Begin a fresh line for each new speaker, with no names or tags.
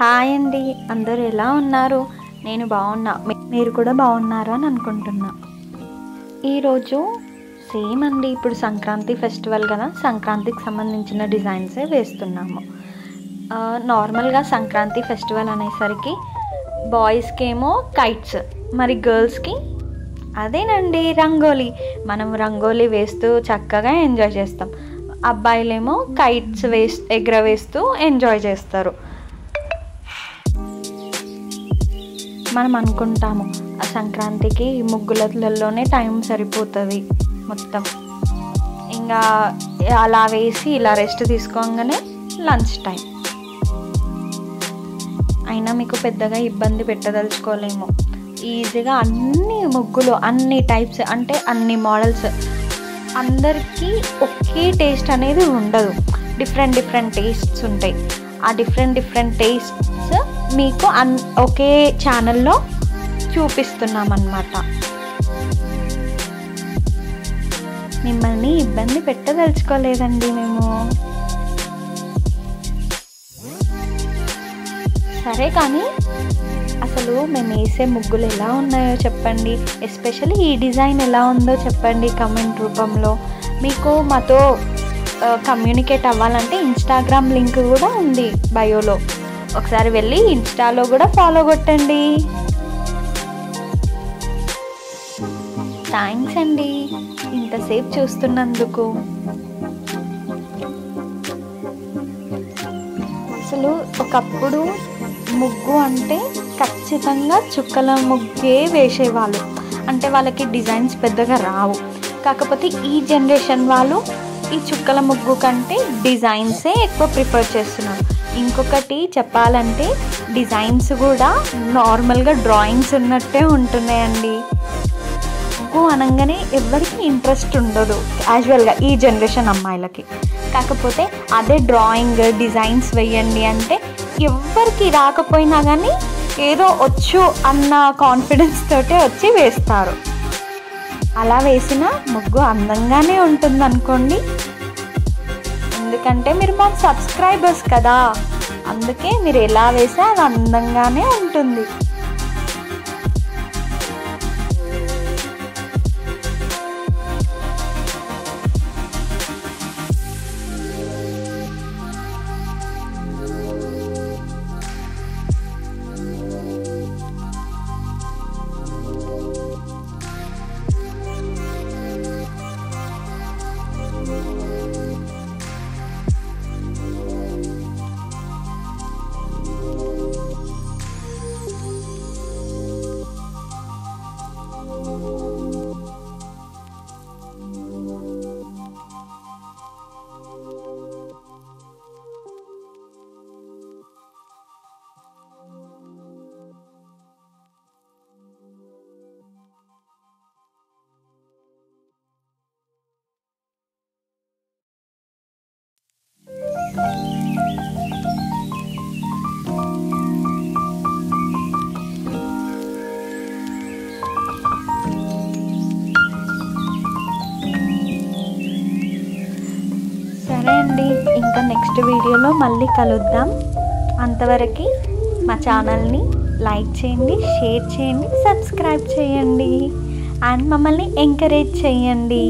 Hi అండి, అందరూ ఎలా ఉన్నారు? నేను బాగున్నా, మీరు కూడా బాగున్నారా అని అనుకుంటున్నా. ఈరోజు సేమ్ అండి, ఇప్పుడు సంక్రాంతి ఫెస్టివల్ కదా, సంక్రాంతికి సంబంధించిన డిజైన్సే వేస్తున్నాము. నార్మల్గా సంక్రాంతి ఫెస్టివల్ అనేసరికి బాయ్స్కి ఏమో కైట్స్, మరి గర్ల్స్కి అదేనండి రంగోలీ. మనం రంగోలీ వేస్తూ చక్కగా ఎంజాయ్ చేస్తాం. అబ్బాయిలేమో కైట్స్ ఎగరవేస్తూ ఎంజాయ్ చేస్తారు. మనం అనుకుంటాము ఆ సంక్రాంతికి ముగ్గులలోనే టైం సరిపోతుంది మొత్తం, ఇంకా అలా వేసి ఇలా రెస్ట్ తీసుకోగానే లంచ్ టైం అయినా మీకు పెద్దగా ఇబ్బంది పెట్టదలుచుకోలేము. ఈజీగా అన్ని ముగ్గులు, అన్ని టైప్స్, అంటే అన్ని మోడల్స్, అందరికీ ఒకే టేస్ట్ అనేది ఉండదు. డిఫరెంట్ టేస్ట్స్ ఉంటాయి. ఆ డిఫరెంట్ టేస్ట్స్ మీకు ఒకే ఛానల్లో చూపిస్తున్నాం అన్నమాట. మిమ్మల్ని ఇబ్బంది పెట్టదలుచుకోలేదండి మేము. సరే, కానీ అసలు మేము వేసే ముగ్గులు ఎలా ఉన్నాయో చెప్పండి. ఎస్పెషల్లీ ఈ డిజైన్ ఎలా ఉందో చెప్పండి కమెంట్ రూపంలో. మీకు మాతో కమ్యూనికేట్ అవ్వాలంటే ఇన్స్టాగ్రామ్ లింక్ కూడా ఉంది బయోలో, ఒకసారి వెళ్ళి ఇన్స్టాలో కూడా ఫాలో కొట్టండి. థ్యాంక్స్ అండి ఇంతసేపు చూస్తున్నందుకు. అసలు ఒకప్పుడు ముగ్గు అంటే ఖచ్చితంగా చుక్కల ముగ్గే వేసేవాళ్ళు, అంటే వాళ్ళకి డిజైన్స్ పెద్దగా రావు. కాకపోతే ఈ జనరేషన్ వాళ్ళు ఈ చుక్కల ముగ్గు కంటే డిజైన్సే ఎక్కువ ప్రిఫర్ చేస్తున్నారు. ఇంకొకటి చెప్పాలంటే డిజైన్స్ కూడా నార్మల్గా డ్రాయింగ్స్ ఉన్నట్టే ఉంటున్నాయండి. ముగ్గు అనగానే ఎవరికి ఇంట్రెస్ట్ ఉండదు క్యాజువల్గా ఈ జనరేషన్ అమ్మాయిలకి. కాకపోతే అదే డ్రాయింగ్ డిజైన్స్ వేయండి అంటే ఎవరికి రాకపోయినా కానీ ఏదో వచ్చు అన్న కాన్ఫిడెన్స్ తోటే వచ్చి వేస్తారు. అలా వేసిన ముగ్గు అందంగానే ఉంటుంది అనుకోండి. ఎందుకంటే మీరు మా సబ్స్క్రైబర్స్ కదా, అందుకే మీరు ఎలా వేసా అది అందంగానే ఉంటుంది. సరే అండి, ఇంకా నెక్స్ట్ వీడియోలో మళ్ళీ కలుద్దాం. అంతవరకు మా ఛానల్ని లైక్ చేయండి, షేర్ చేయండి, సబ్స్క్రైబ్ చేయండి అండ్ మమ్మల్ని ఎంకరేజ్ చేయండి.